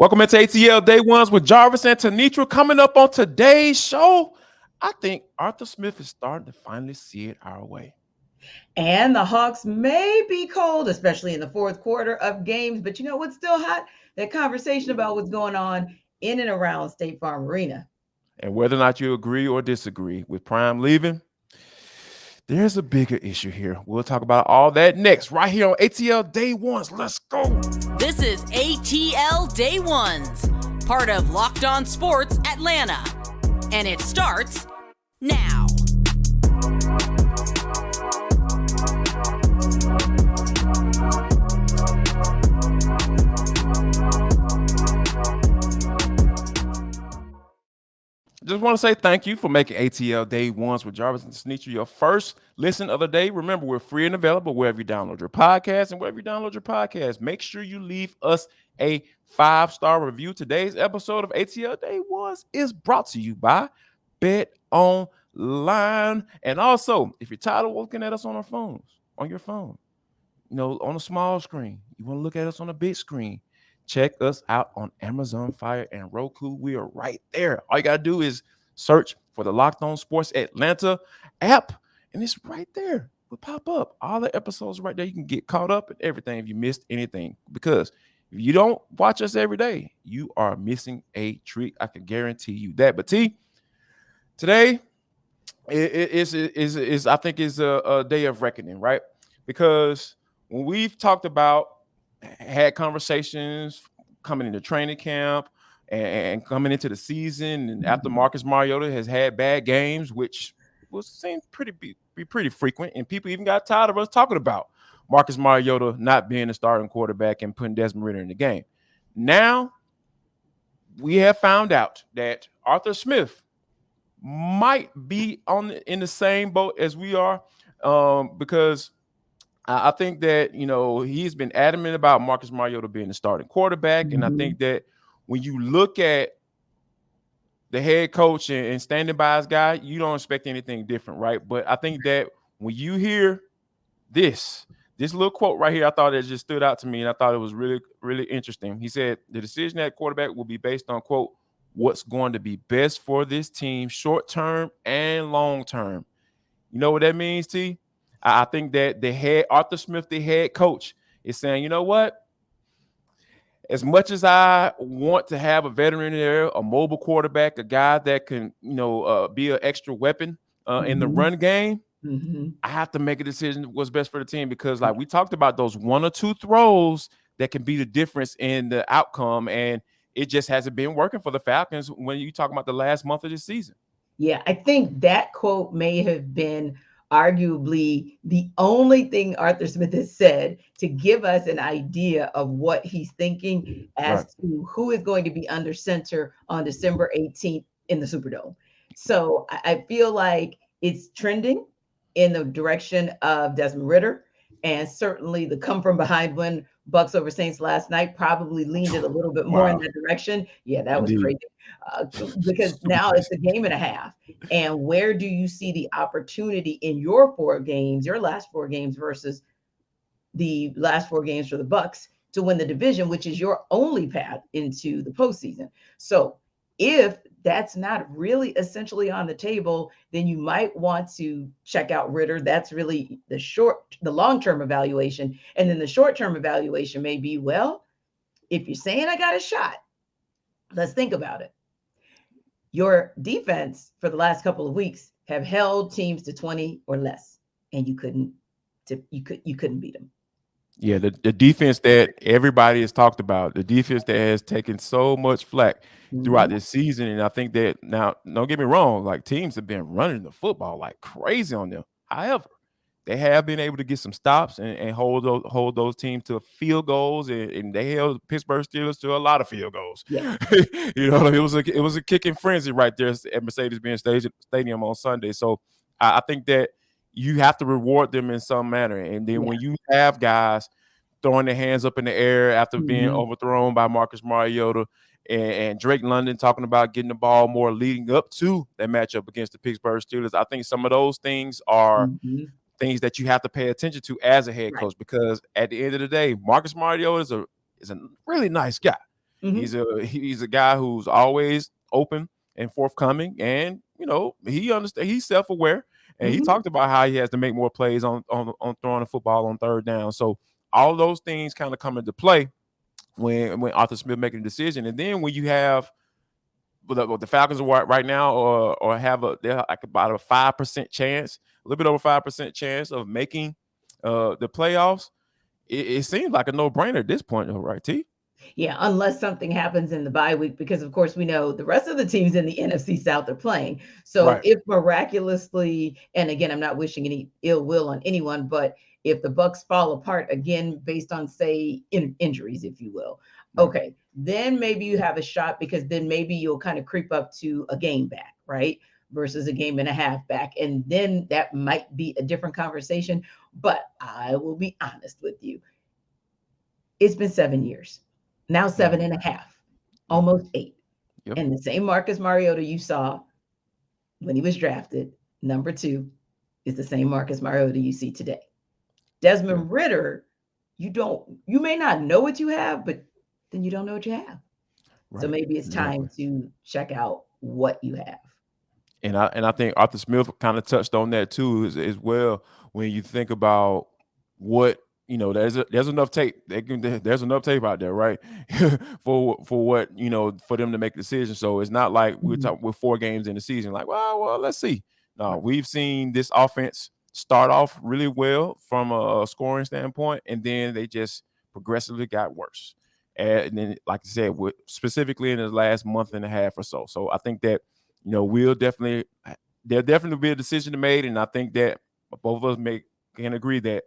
Welcome into ATL Day Ones with Jarvis and Tenitra. Coming up on today's show, I think Arthur Smith is starting to finally see it our way. And the Hawks may be cold, especially in the fourth quarter of games. But you know what's still hot? That conversation about what's going on in and around State Farm Arena. And whether or not you agree or disagree with Prime leaving, there's a bigger issue here. We'll talk about all that next, right here on ATL Day Ones. Let's go. This is ATL Day Ones, part of Locked On Sports Atlanta. And it starts now. Just want to say thank you for making ATL Day Ones with Jarvis and Tenitra your first listen of the day. Remember, we're free and available wherever you download your podcast. And wherever you download your podcast, make sure you leave us a 5-star review. Today's episode of ATL Day Ones is brought to you by Bet Online. And also, if you're tired of looking at us on our phones, on your phone, on a small screen, you want to look at us on a big screen, check us out on Amazon Fire and Roku. We are right there. All you got to do is search for the Locked On Sports Atlanta app, and it's right there. It'll pop up. All the episodes right there. You can get caught up in everything if you missed anything. Because if you don't watch us every day, you are missing a treat. I can guarantee you that. But today is I think is a day of reckoning, right? Because when we've talked about had conversations coming into training camp and coming into the season, and after Marcus Mariota has had bad games, which was seem be pretty frequent, and people even got tired of us talking about Marcus Mariota not being the starting quarterback and putting Desmond Ridder in the game. Now we have found out that Arthur Smith might be in the same boat as we are, because I think that, he's been adamant about Marcus Mariota being the starting quarterback. And I think that when you look at the head coach and standing by his guy, you don't expect anything different, right? But I think that when you hear this little quote right here, I thought it just stood out to me, and I thought it was really, really interesting. He said, the decision at quarterback will be based on, quote, what's going to be best for this team short-term and long-term. You know what that means, T? I think that Arthur Smith, the head coach, is saying, you know what? As much as I want to have a veteran there, a mobile quarterback, a guy that can, be an extra weapon in the run game, I have to make a decision what's best for the team, because like we talked about, those one or two throws that can be the difference in the outcome, and it just hasn't been working for the Falcons when you talk about the last month of this season. Yeah, I think that quote may have been arguably the only thing Arthur Smith has said to give us an idea of what he's thinking as to who is going to be under center on December 18th in the Superdome. So I feel like it's trending in the direction of Desmond Ridder, and certainly the come from behind win Bucks over Saints last night probably leaned it a little bit more in that direction. Yeah, that was crazy. Because now it's a game and a half. And where do you see the opportunity in your last four games versus the last four games for the Bucks to win the division, which is your only path into the postseason? So if that's not really essentially on the table, then you might want to check out Ridder. That's really the long-term evaluation. And then the short-term evaluation may be, well, if you're saying I got a shot, let's think about it. Your defense for the last couple of weeks have held teams to 20 or less, and you couldn't beat them. Yeah, the defense that everybody has talked about, the defense that has taken so much flack throughout this season. And I think that now, don't get me wrong, like teams have been running the football like crazy on them. However, they have been able to get some stops and hold those teams to field goals, and they held Pittsburgh Steelers to a lot of field goals. Yeah. It was a kicking frenzy right there at Mercedes-Benz Stadium on Sunday. So I think that you have to reward them in some manner. And then when you have guys throwing their hands up in the air after being overthrown by Marcus Mariota, and Drake London talking about getting the ball more leading up to that matchup against the Pittsburgh Steelers, I think some of those things are things that you have to pay attention to as a head coach, because at the end of the day, Marcus Mariota is a really nice guy. He's a guy who's always open and forthcoming, and he understands. He's self-aware, and he talked about how he has to make more plays on throwing the football on third down. So all those things kind of come into play when Arthur Smith making a decision, and then when you have the Falcons are right now, or they're like about a 5% chance, a little bit over 5% chance of making the playoffs. It seems like a no-brainer at this point, right, T? Yeah, unless something happens in the bye week, because of course we know the rest of the teams in the NFC South are playing. So if miraculously, and again, I'm not wishing any ill will on anyone, but if the Bucks fall apart again based on, say, injuries, if you will, okay, then maybe you have a shot, because then maybe you'll kind of creep up to a game back, right? Versus a game and a half back. And then that might be a different conversation. But I will be honest with you. It's been 7 years. Now 7.5, almost 8. Yep. And the same Marcus Mariota you saw when he was drafted, number 2, is the same Marcus Mariota you see today. Desmond Ridder, you may not know what you have, but then you don't know what you have. Right. So maybe it's time to check out what you have. And I think Arthur Smith kind of touched on that too as well. When you think about what, there's enough tape. There's enough tape out there, right? for what, for them to make decisions. So it's not like we're talking with 4 games in the season, like, well, let's see. No, we've seen this offense start off really well from a scoring standpoint, and then they just progressively got worse. And then, like I said, specifically in the last month and a half or so. So I think that, there'll definitely be a decision to made, and I think that both of us can agree that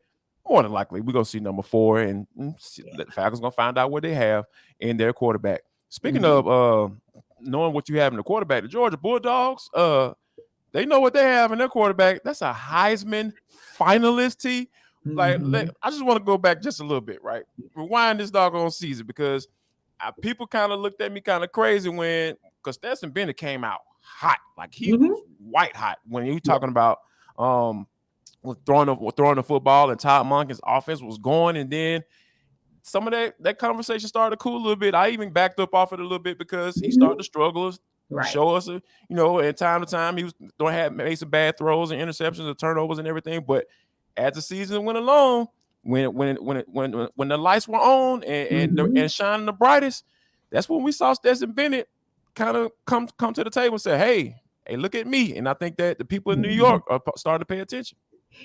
more than likely we're gonna see number 4, and the Falcons gonna find out what they have in their quarterback. Speaking of knowing what you have in the quarterback, the Georgia Bulldogs, they know what they have in their quarterback. That's a Heisman finalist. T. Like, I just want to go back just a little bit, right? Rewind this doggone season, because people kind of looked at me kind of crazy because Stetson Bennet came out hot, like he was white hot when he was talking about throwing the football, and Todd Monken's offense was going, and then some of that conversation started to cool a little bit. I even backed up off it a little bit because he started to struggle, show us, and time to time he was made some bad throws and interceptions and turnovers and everything. But as the season went along, when the lights were on and shining the brightest, that's when we saw Stetson Bennet kind of come to the table and say, hey, look at me. And I think that the people in New York are starting to pay attention.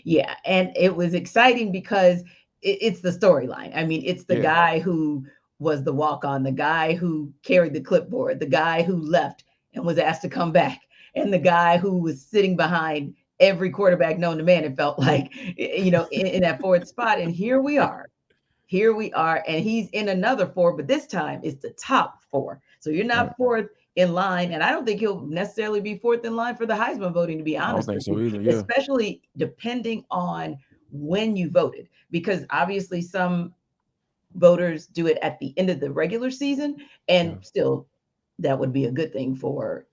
Yeah, and it was exciting because it's the storyline. I mean, it's the guy who was the walk-on, the guy who carried the clipboard, the guy who left and was asked to come back, and the guy who was sitting behind every quarterback known to man, it felt like, in that 4th spot. And here we are, and he's in another 4, but this time it's the top 4. So you're not 4th in line, and I don't think he'll necessarily be 4th in line for the Heisman voting, to be honest. I don't think so either, yeah. Especially depending on when you voted, because obviously some voters do it at the end of the regular season, and still that would be a good thing for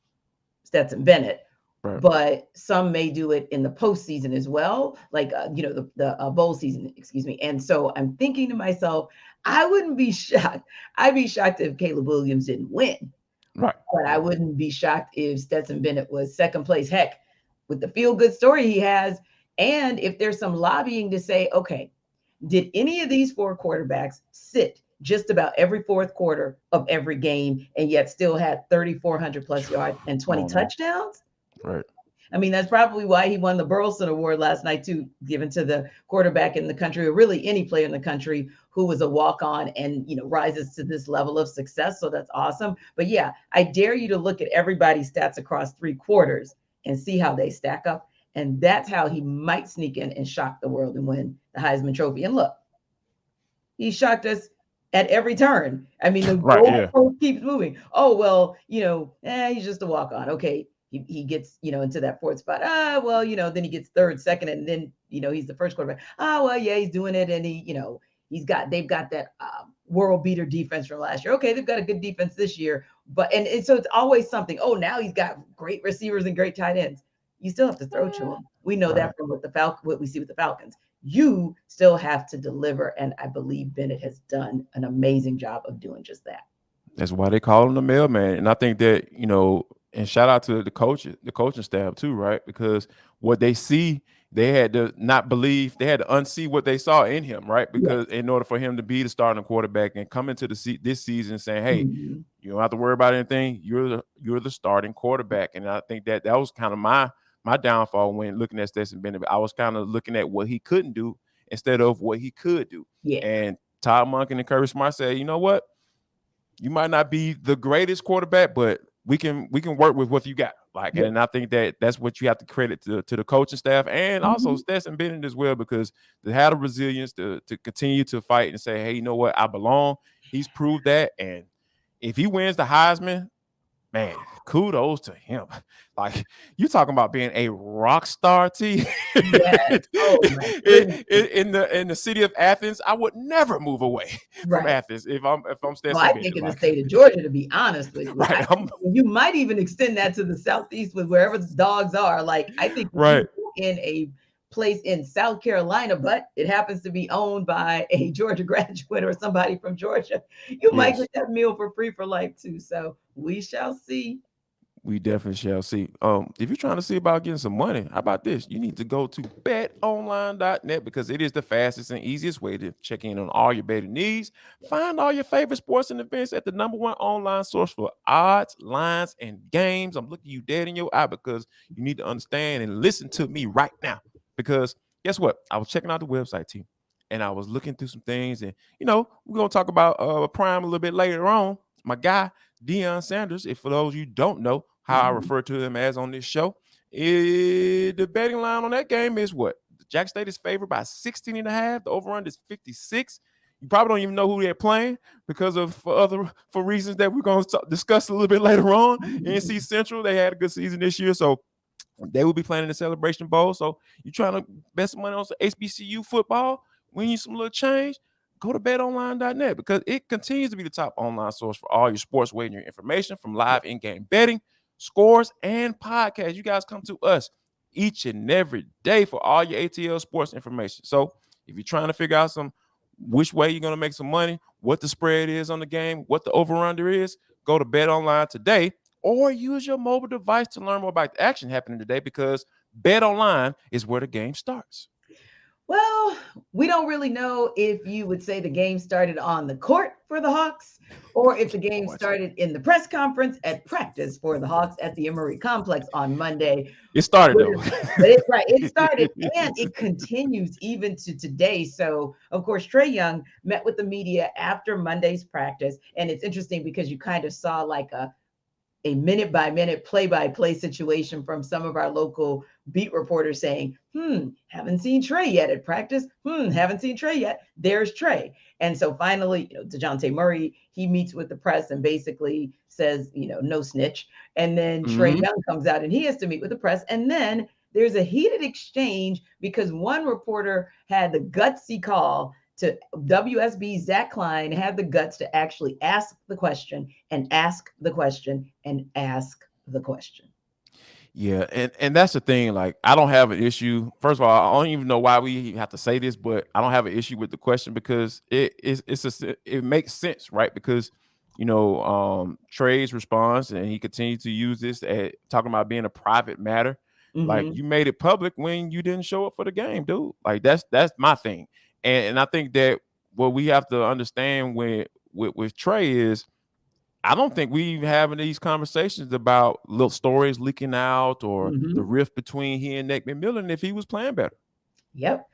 Stetson Bennet. But some may do it in the postseason as well, like the bowl season, excuse me. And so I'm thinking to myself, I wouldn't be shocked. I'd be shocked if Caleb Williams didn't win. Right. But I wouldn't be shocked if Stetson Bennet was 2nd place. Heck, with the feel-good story he has, and if there's some lobbying to say, okay, did any of these 4 quarterbacks sit just about every 4th quarter of every game and yet still had 3,400 plus yards and 20 touchdowns? Right. I mean, that's probably why he won the Burleson Award last night, too, given to the quarterback in the country, or really any player in the country who was a walk-on and, rises to this level of success. So that's awesome. But yeah, I dare you to look at everybody's stats across 3 quarters and see how they stack up. And that's how he might sneak in and shock the world and win the Heisman Trophy. And look, he shocked us at every turn. I mean, the goalpost keeps moving. Oh, well, he's just a walk-on. Okay. He gets, into that 4th spot. Then he gets 3rd, 2nd, and then, he's the 1st quarterback. He's doing it. And they've got that world beater defense from last year. Okay, they've got a good defense this year, but so it's always something. Oh, now he's got great receivers and great tight ends. You still have to throw to him. We know that from what we see with the Falcons. You still have to deliver, and I believe Bennet has done an amazing job of doing just that. That's why they call him the mailman. And I think that, and shout out to the coaching staff too, right? Because what they see, they had to not believe, they had to unsee what they saw in him, right? Because Yes. in order for him to be the starting quarterback and come into this season saying, hey, Mhm. you don't have to worry about anything. You're the starting quarterback. And I think that was kind of my downfall when looking at Stetson Bennet. I was kind of looking at what he couldn't do instead of what he could do. Yeah. And Todd Monken and Kirby Smart said, you know what? You might not be the greatest quarterback, but we can work with what you got. Like, Yeah. and I think that's what you have to credit to the coaching staff and also Mhm. Stetson Bennett as well, because they had the resilience to continue to fight and say, hey, you know what? I belong. He's proved that. And if he wins the Heisman, man, kudos to him. Like, you talking about being a rock star, T. Yes. Oh my goodness. in the city of Athens, I would never move away from Right. Athens if I'm Well, Stetson I think Bennett. in the Like, state of Georgia, to be honest with you, right, you might even extend that to the southeast with wherever the dogs are. Like, I think if right. you in a place in South Carolina, but it happens to be owned by a Georgia graduate or somebody from Georgia, you might Yes, get that meal for free for life too. So we shall see. we definitely shall see. If you're trying to see about getting some money, how about this? You need to go to betonline.net because it is the fastest and easiest way to check in on all your betting needs. Find all your favorite sports and events at the #1 online source for odds, lines, and games. I'm looking you dead in your eye because you need to understand and listen to me right now. Because guess what? I was checking out the website, team, and I was looking through some things, and we're gonna talk about Prime a little bit later on. My guy Deion Sanders, if for those you don't know how I Mhm. refer to him as on this show, the betting line on that game is what? Jack State is favored by 16 and a half. The over-under is 56. You probably don't even know who they're playing because of for reasons that we're going to discuss a little bit later on. NC Central, they had a good season this year, so they will be playing in the Celebration Bowl. So you trying to bet some money on some HBCU football, win you some little change, go to betonline.net because it continues to be the top online source for all your sports wagering information from live in-game betting, scores, and podcasts. You guys come to us each and every day for all your ATL sports information. So if you're trying to figure out which way you're going to make some money, what the spread is on the game, what the over-under is, go to BetOnline today or use your mobile device to learn more about the action happening today because BetOnline is where the game starts. Well, we don't really know if you would say the game started on the court for the Hawks or if the game What? started in the press conference at practice for the Hawks at the Emory Complex on Monday. It started But though. it started and it continues even to today. So, of course, Trae Young met with the media after Monday's practice. And it's interesting because you kind of saw like a minute by minute, play by play situation from some of our local beat reporters saying, haven't seen Trae yet at practice. Haven't seen Trae yet. There's Trae. And so finally, DeJounte Murray, he meets with the press and basically says, no snitch. And then Trae Mhm. Young comes out and he has to meet with the press. And then there's a heated exchange because one reporter had the gutsy call to WSB. Zach Klein had the guts to actually ask the question and ask the question and ask the question. Yeah, and that's the thing. Like, I don't have an issue. First of all, I don't even know why we have to say this, but I don't have an issue with the question because it makes sense, right? Because Trae's response, and he continued to use this at talking about being a private matter. Like, Mm-hmm. you made it public when you didn't show up for the game, dude. Like, that's my thing, and I think that what we have to understand with Trae is I don't think we even having these conversations about little stories leaking out or the Mm-hmm. rift between he and Nick McMillan if he was playing better. Yep.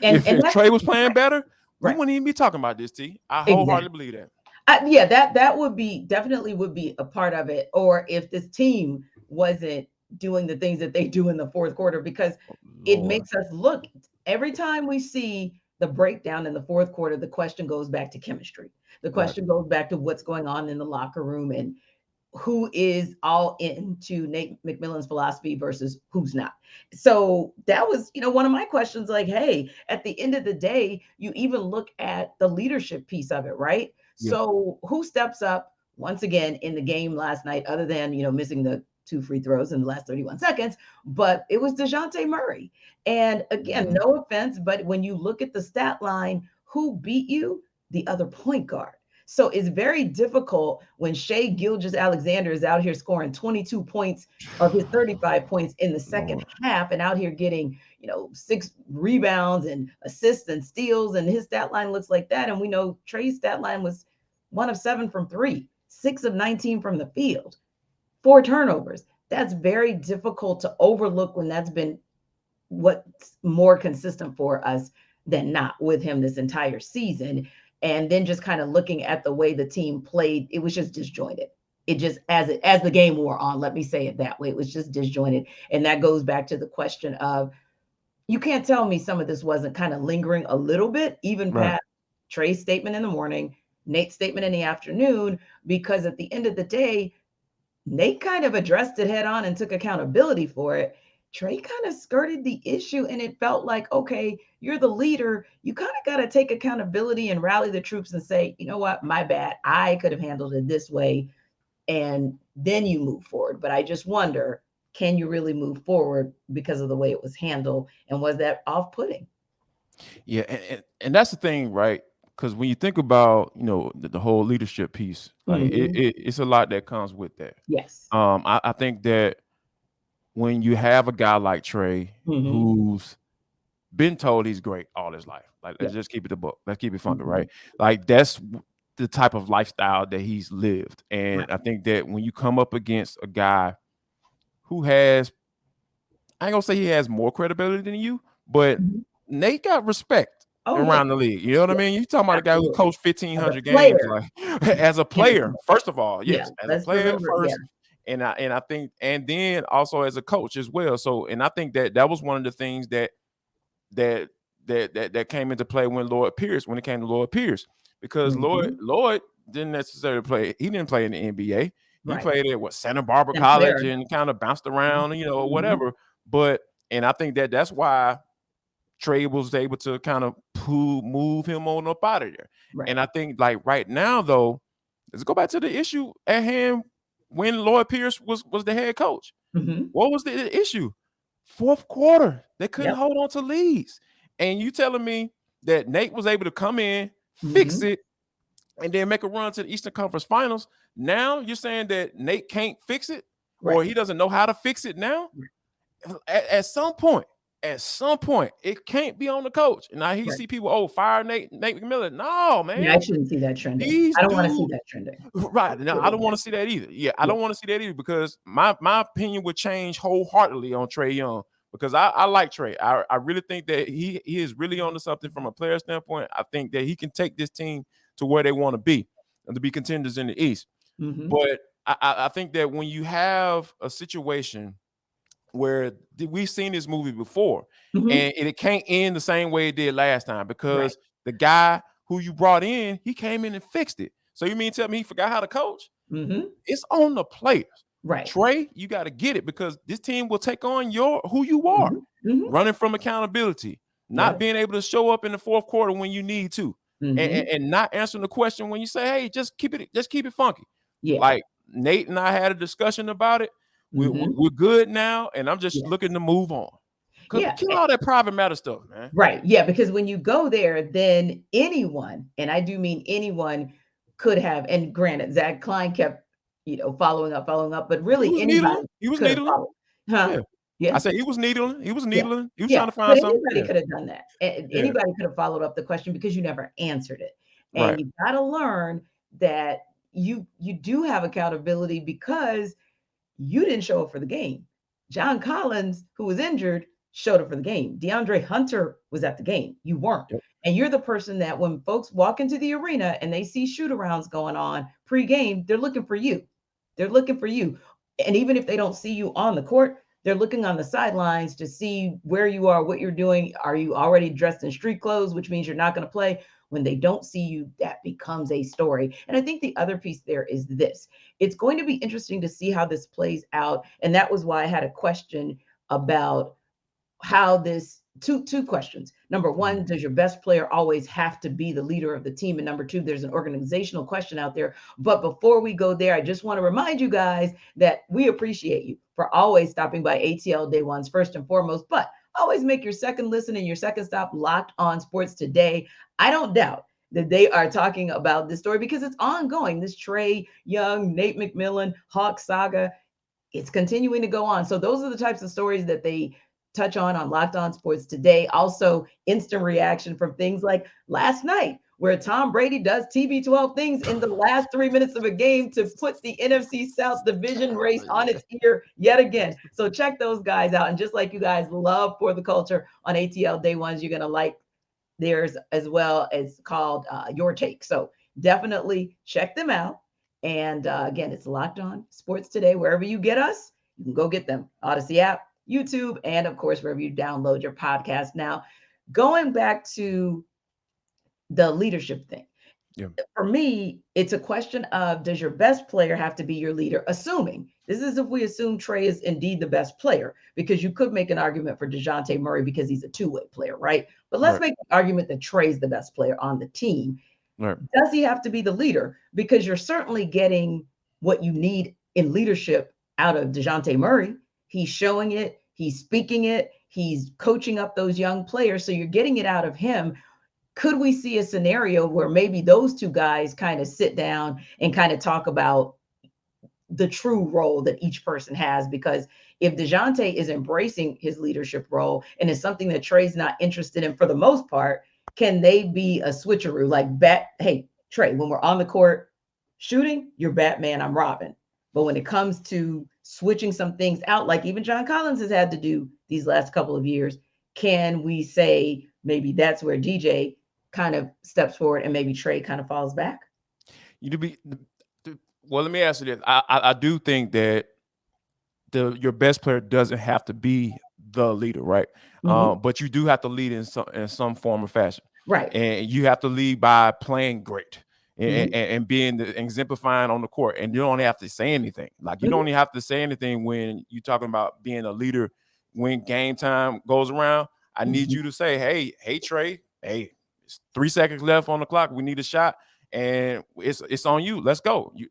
If And that's Trae was playing better, we right. wouldn't even be talking about this, T. I Exactly. wholeheartedly believe that. Yeah, that would be definitely would be a part of it. Or if this team wasn't doing the things that they do in the fourth quarter, because it Lord. makes us look every time we see the breakdown in the fourth quarter, the question goes back to chemistry. The Right. question goes back to what's going on in the locker room and who is all into Nate McMillan's philosophy versus who's not. So that was, one of my questions like, hey, at the end of the day, you even look at the leadership piece of it, right? Yeah. So who steps up once again in the game last night, other than, missing the 2 free throws in the last 31 seconds, but it was DeJounte Murray. And again, no offense, but when you look at the stat line, who beat you? The other point guard. So it's very difficult when Shai Gilgeous-Alexander is out here scoring 22 points of his 35 points in the second Lord. half and out here getting, 6 rebounds and assists and steals. And his stat line looks like that. And we know Trae's stat line was 1 of 7 from 3, 6 of 19 from the field, 4 turnovers. That's very difficult to overlook when that's been what's more consistent for us than not with him this entire season. And then just kind of looking at the way the team played, it was just disjointed. It just, as the game wore on, let me say it that way, it was just disjointed. And that goes back to the question of, you can't tell me some of this wasn't kind of lingering a little bit, even Right. past Trae's statement in the morning, Nate's statement in the afternoon, because at the end of the day, Nate kind of addressed it head on and took accountability for it. Trae kind of skirted the issue, and it felt like, okay, you're the leader. You kind of got to take accountability and rally the troops and say, you know what, my bad. I could have handled it this way. And then you move forward. But I just wonder, can you really move forward because of the way it was handled? And was that off-putting? Yeah, and that's the thing, right? Because when you think about, the whole leadership piece, like it's a lot that comes with that. Yes. I think that when you have a guy like Trae who's been told he's great all his life, like let's just keep it the book, let's keep it funky, right? Like that's the type of lifestyle that he's lived, and I think that when you come up against a guy who has, I ain't gonna say he has more credibility than you, but Nate got respect around the league. You know what I mean? You talking about a guy who coached 1,500 games, like as a player. First of all, yes, as a player first, and I think, and then also as a coach as well. So, and I think that was one of the things that came into play when it came to Lloyd Pierce, because Lloyd didn't necessarily play. He didn't play in the NBA. He played at Santa Barbara College and kind of bounced around, whatever. But, and I think that's why Trae was able to kind of move him on up out of there. And I think, like, right now, though, let's go back to the issue at hand when Lloyd Pierce was the head coach. What was the issue? Fourth quarter, they couldn't hold on to leads. And you telling me that Nate was able to come in, fix it, and then make a run to the Eastern Conference Finals. Now you're saying that Nate can't fix it, or he doesn't know how to fix it now? At some point, it can't be on the coach. And I see people, fire Nate McMillan. No, man. Yeah, I shouldn't see that trending. I don't want to see that trending. Right. No, I don't want to see that either. Yeah, I don't want to see that either, because my opinion would change wholeheartedly on Trae Young, because I like Trae. I really think that he is really onto something from a player standpoint. I think that he can take this team to where they want to be and to be contenders in the East. But I think that when you have a situation where we've seen this movie before, and it can't end the same way it did last time, because the guy who you brought in, he came in and fixed it. So you mean tell me he forgot how to coach? It's on the players. Trae, you got to get it, because this team will take on who you are, running from accountability, not being able to show up in the fourth quarter when you need to, and not answering the question when you say, hey, just keep it funky. Like Nate and I had a discussion about it. We're good now, and I'm just looking to move on. Kill all that private matter stuff, man. Yeah, because when you go there, then anyone, and I do mean anyone, could have, and granted, Zach Klein kept, following up, but really anybody. He was needling. Yeah. I said he was needling. He was trying to find something. Anybody could have done that. Anybody could have followed up the question, because you never answered it. And you got to learn that you do have accountability, because you didn't show up for the game. John Collins, who was injured, showed up for the game. DeAndre Hunter was at the game. You weren't. And you're the person that when folks walk into the arena and they see shoot-arounds going on pre-game, they're looking for you. They're looking for you. And even if they don't see you on the court, they're looking on the sidelines to see where you are, what you're doing. Are you already dressed in street clothes, which means you're not going to play? When they don't see you, that becomes a story. And I think the other piece there is this. It's going to be interesting to see how this plays out. And that was why I had a question about how this, two questions. Number one, does your best player always have to be the leader of the team? And number two, there's an organizational question out there. But before we go there, I just want to remind you guys that we appreciate you for always stopping by ATL Day Ones first and foremost, but always make your second listen and your second stop Locked On Sports Today. I don't doubt that they are talking about this story because it's ongoing. This Trae Young, Nate McMillan, Hawk saga, it's continuing to go on. So those are the types of stories that they touch on Locked On Sports today. Also, instant reaction from things like last night, where Tom Brady does TB12 things in the last 3 minutes of a game to put the NFC South division race on its ear yet again. So check those guys out. And just like you guys love For the Culture on ATL Day Ones, you're going to like theirs as well. As called Your Take. So definitely check them out. And again, it's Locked On Sports Today. Wherever you get us, you can go get them. Odyssey app, YouTube, and of course, wherever you download your podcast. Now, going back to the leadership thing. Yeah. For me, it's a question of, does your best player have to be your leader? Assuming, this is if we assume Trae is indeed the best player, because you could make an argument for DeJounte Murray because he's a two-way player, right? But let's make the argument that Trae is the best player on the team. Right. Does he have to be the leader? Because you're certainly getting what you need in leadership out of DeJounte Murray. He's showing it, he's speaking it, he's coaching up those young players. So you're getting it out of him. Could we see a scenario where maybe those two guys kind of sit down and kind of talk about the true role that each person has? Because if DeJounte is embracing his leadership role and it's something that Trae's not interested in for the most part, can they be a switcheroo? Like, hey, Trae, when we're on the court shooting, you're Batman, I'm Robin. But when it comes to switching some things out, like even John Collins has had to do these last couple of years, can we say maybe that's where DJ kind of steps forward and maybe Trae kind of falls back? Well, let me ask you this. I do think that your best player doesn't have to be the leader, right? Mm-hmm. But you do have to lead in some form or fashion, right? And you have to lead by playing great and being exemplifying on the court. And you don't have to say anything. Like, you don't even have to say anything when you're talking about being a leader. When game time goes around, I need you to say, hey, Trae, hey, it's 3 seconds left on the clock. We need a shot, and it's on you. Let's go. You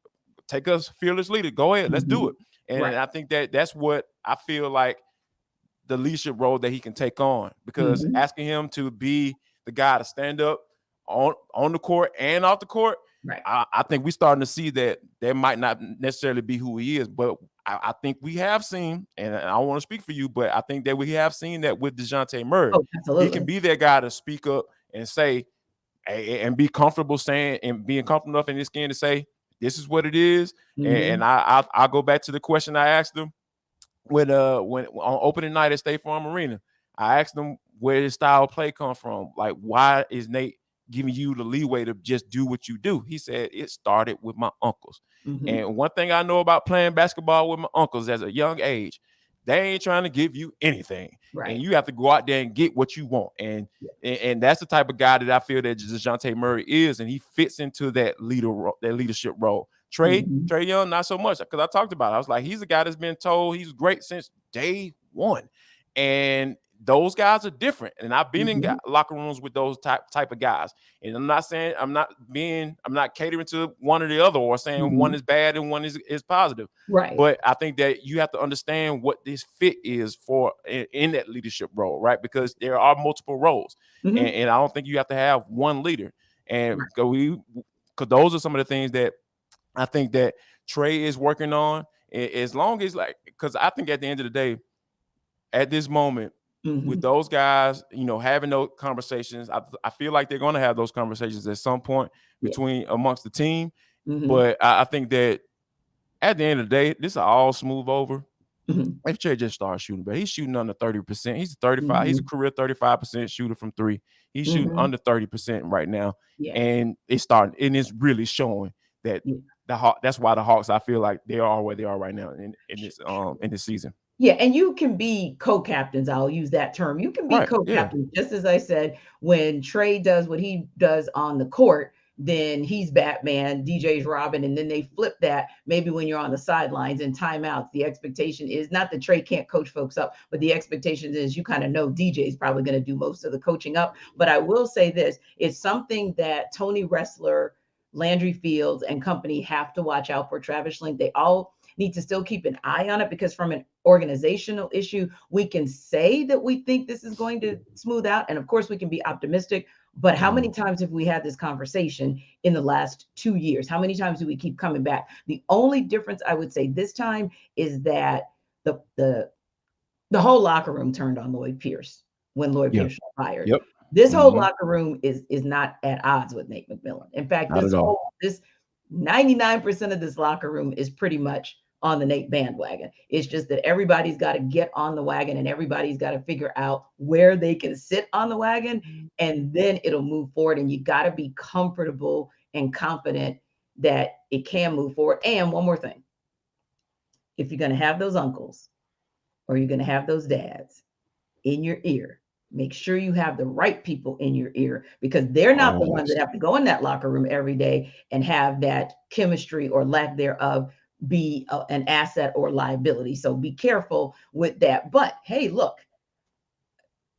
take us, fearless leader. Go ahead. Let's do it. And I think that's what I feel like the leadership role that he can take on, because asking him to be the guy to stand up on the court and off the court, I think we're starting to see that might not necessarily be who he is. But I think we have seen, and I don't want to speak for you, but I think that we have seen that with DeJounte Murray. Oh, he can be that guy to speak up and say, and be comfortable saying, and being comfortable enough in his skin to say, this is what it is. And I'll go back to the question I asked him when on opening night at State Farm Arena. I asked him where his style of play come from. Like, why is Nate giving you the leeway to just do what you do? He said, it started with my uncles. And one thing I know about playing basketball with my uncles as a young age, they ain't trying to give you anything. And you have to go out there and get what you want. And that's the type of guy that I feel that DeJounte Murray is, and he fits into that leadership role. Trae Young, not so much, because I talked about it. I was like, he's a guy that's been told he's great since day one. And those guys are different. And I've been in locker rooms with those type of guys. And I'm not saying I'm not catering to one or the other, or saying one is bad and one is positive. Right. But I think that you have to understand what this fit is for in that leadership role, right? Because there are multiple roles. And I don't think you have to have one leader. And because those are some of the things that I think that Trae is working on. As long as, like, because I think at the end of the day, at this moment, with those guys, having those conversations, I feel like they're going to have those conversations at some point amongst the team. But I think that at the end of the day, this will all smooth over. If Trae just starts shooting, but he's shooting under 30%. He's 35. He's a career 35% shooter from three. He's shooting under 30% right now, and it's starting, and it's really showing that that's why the Hawks, I feel like they are where they are right now in this season. Yeah, and you can be co-captains. I'll use that term. You can be co-captains. Just as I said, when Trae does what he does on the court, then he's Batman, DJ's Robin, and then they flip that. Maybe when you're on the sidelines and timeouts, the expectation is not that Trae can't coach folks up, but the expectation is you kind of know DJ's probably going to do most of the coaching up. But I will say this, it's something that Tony Ressler, Landry Fields, and company have to watch out for. Travis Schlenk, they all need to still keep an eye on it, because from an organizational issue, we can say that we think this is going to smooth out. And of course, we can be optimistic But how many times have we had this conversation in the last 2 years? How many times do we keep coming back? The only difference I would say this time is that the whole locker room turned on Lloyd Pierce when Lloyd Pierce got fired. Yep. This whole locker room is not at odds with Nate McMillan. In fact, Not at all. this 99% of this locker room is pretty much on the Nate bandwagon. It's just that everybody's got to get on the wagon and everybody's got to figure out where they can sit on the wagon, and then it'll move forward. And you got to be comfortable and confident that it can move forward. And one more thing, if you're going to have those uncles or you're going to have those dads in your ear, make sure you have the right people in your ear, because they're not the ones that have to go in that locker room every day and have that chemistry or lack thereof be an asset or liability. So be careful with that. But hey, look,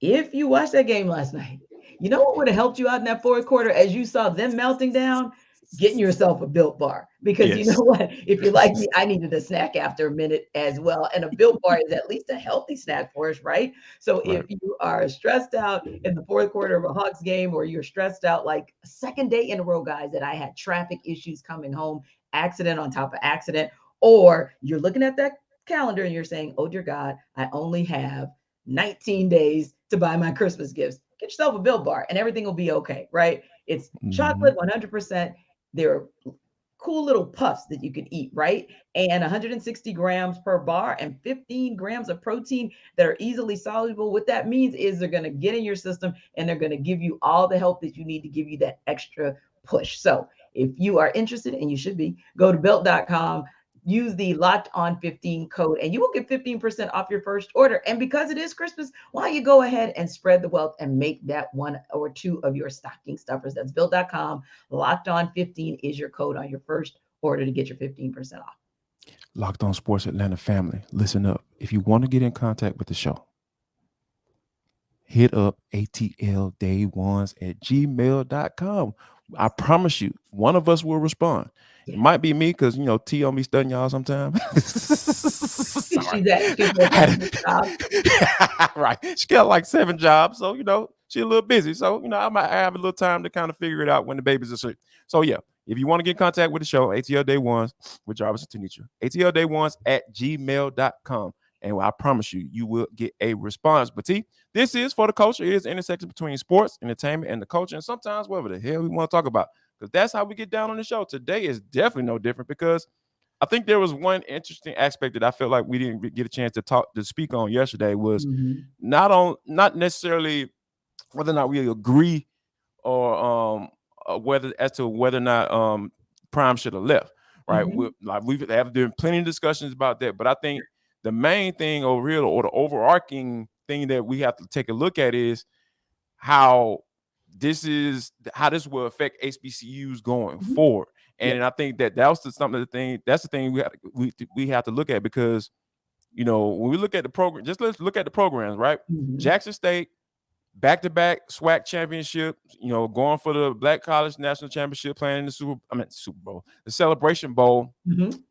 if you watched that game last night, you know what would have helped you out in that fourth quarter as you saw them melting down? Getting yourself a Built Bar, because you know what? If you're like me, I needed a snack after a minute as well. And a Built Bar is at least a healthy snack for us, right? So if you are stressed out in the fourth quarter of a Hawks game, or you're stressed out like a second day in a row, guys, that I had traffic issues coming home, accident on top of accident, or you're looking at that calendar and you're saying, oh dear God, I only have 19 days to buy my Christmas gifts. Get yourself a Built Bar and everything will be okay, right? It's chocolate 100%. They're cool little puffs that you can eat, right? And 160 grams per bar and 15 grams of protein that are easily soluble. What that means is they're going to get in your system and they're going to give you all the help that you need to give you that extra push. So if you are interested, and you should be, go to built.com, use the Locked On 15 code, and you will get 15% off your first order. And because it is Christmas, why don't you go ahead and spread the wealth and make that one or two of your stocking stuffers? That's built.com. Locked On 15 is your code on your first order to get your 15% off. Locked On Sports Atlanta family, listen up. If you want to get in contact with the show, hit up atlday1s@gmail.com. I promise you, one of us will respond. It might be me, because T on me studying y'all sometimes. Right. She got like 7 jobs, so she's a little busy. So I might have a little time to kind of figure it out when the babies are asleep. So yeah, if you want to get in contact with the show, ATL Day Ones with Jarvis and Tenitra, atlday1s@gmail.com. And I promise you, you will get a response. But this is For the Culture. It is intersection between sports, entertainment, and the culture, and sometimes whatever the hell we want to talk about, because that's how we get down on the show. Today is definitely no different, because I think there was one interesting aspect that I felt like we didn't get a chance to speak on yesterday, was not necessarily whether or not we agree or whether or not Prime should have left. Right? We've been plenty of discussions about that, but I think the main thing or the overarching thing that we have to take a look at is how this will affect HBCUs going forward. And I think that's the thing we have to look at, because when we look at the program, let's look at the programs, right? Jackson State, back-to-back SWAC championship, going for the Black College National Championship, playing in the Super Bowl, the Celebration Bowl, in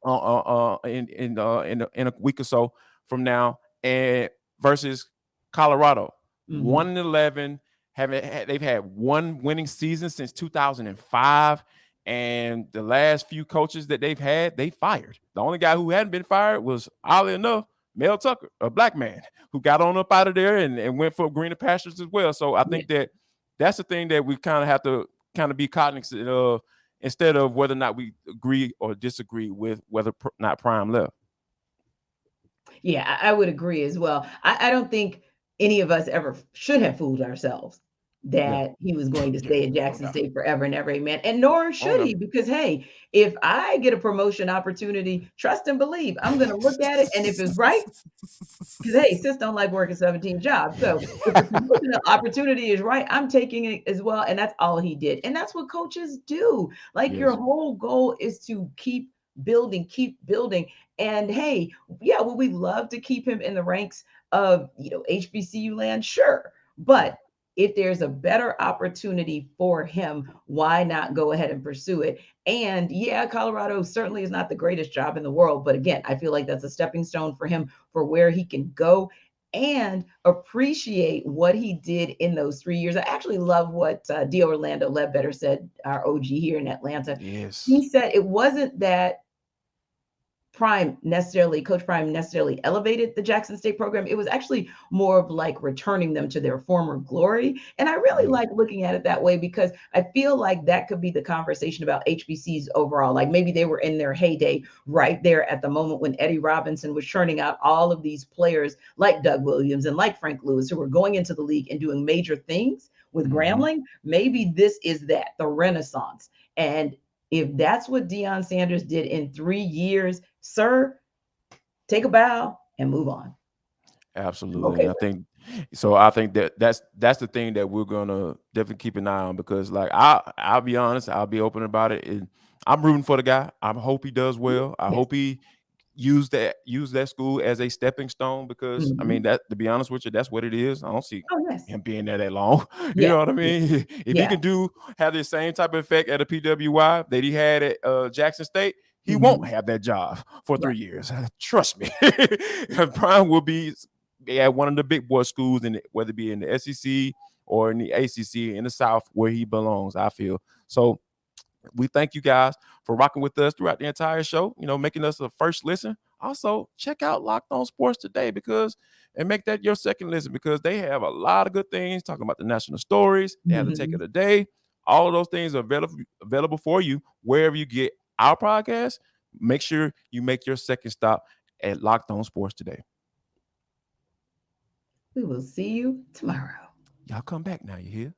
a week or so from now, and versus Colorado, 1-11. They've had one winning season since 2005, and the last few coaches that they've had, they fired. The only guy who hadn't been fired was, oddly enough, Mel Tucker, a black man who got on up out of there and went for greener pastures as well. So I think that's the thing that we kind of have to be cognizant of, instead of whether or not we agree or disagree with whether or not Prime left. Yeah, I would agree as well. I don't think any of us ever should have fooled ourselves that he was going to stay at Jackson State forever and ever, amen. And nor should he, because hey, if I get a promotion opportunity, trust and believe, I'm going to look at it, and if it's right, because hey, sis don't like working 17 jobs. So if the promotion opportunity is right, I'm taking it as well. And that's all he did. And that's what coaches do. Like your whole goal is to keep building. And hey, would we love to keep him in the ranks of HBCU land? Sure. But if there's a better opportunity for him, why not go ahead and pursue it? And Colorado certainly is not the greatest job in the world, but again, I feel like that's a stepping stone for him for where he can go. and appreciate what he did in those 3 years. I actually love what D. Orlando Ledbetter said, our OG here in Atlanta. Yes. He said it wasn't that Coach Prime necessarily elevated the Jackson State program. It was actually more of like returning them to their former glory. And I really like looking at it that way, because I feel like that could be the conversation about HBCs overall. Like maybe they were in their heyday right there at the moment when Eddie Robinson was churning out all of these players like Doug Williams and like Frank Lewis, who were going into the league and doing major things with Grambling. Maybe this is the renaissance. And if that's what Deion Sanders did in 3 years, sir, take a bow and move on. Absolutely. Okay. And I think that's the thing that we're gonna definitely keep an eye on, because like I'll be honest, I'll be open about it. And I'm rooting for the guy. I hope he does well. I hope he use that school as a stepping stone, because I mean, that, to be honest with you, that's what it is. I don't see him being there that long. You know what I mean? If he can have the same type of effect at a PWI that he had at Jackson State, he won't have that job for 3 years. Trust me. Prime will be at one of the big boy schools, whether it be in the SEC or in the ACC in the South, where he belongs, I feel. So we thank you guys for rocking with us throughout the entire show, making us a first listen. Also, check out Locked On Sports today, and make that your second listen, because they have a lot of good things talking about the national stories. They have the take of the day. All of those things are available for you wherever you get our podcast. Make sure you make your second stop at Locked On Sports today. We will see you tomorrow. Y'all come back now, you hear?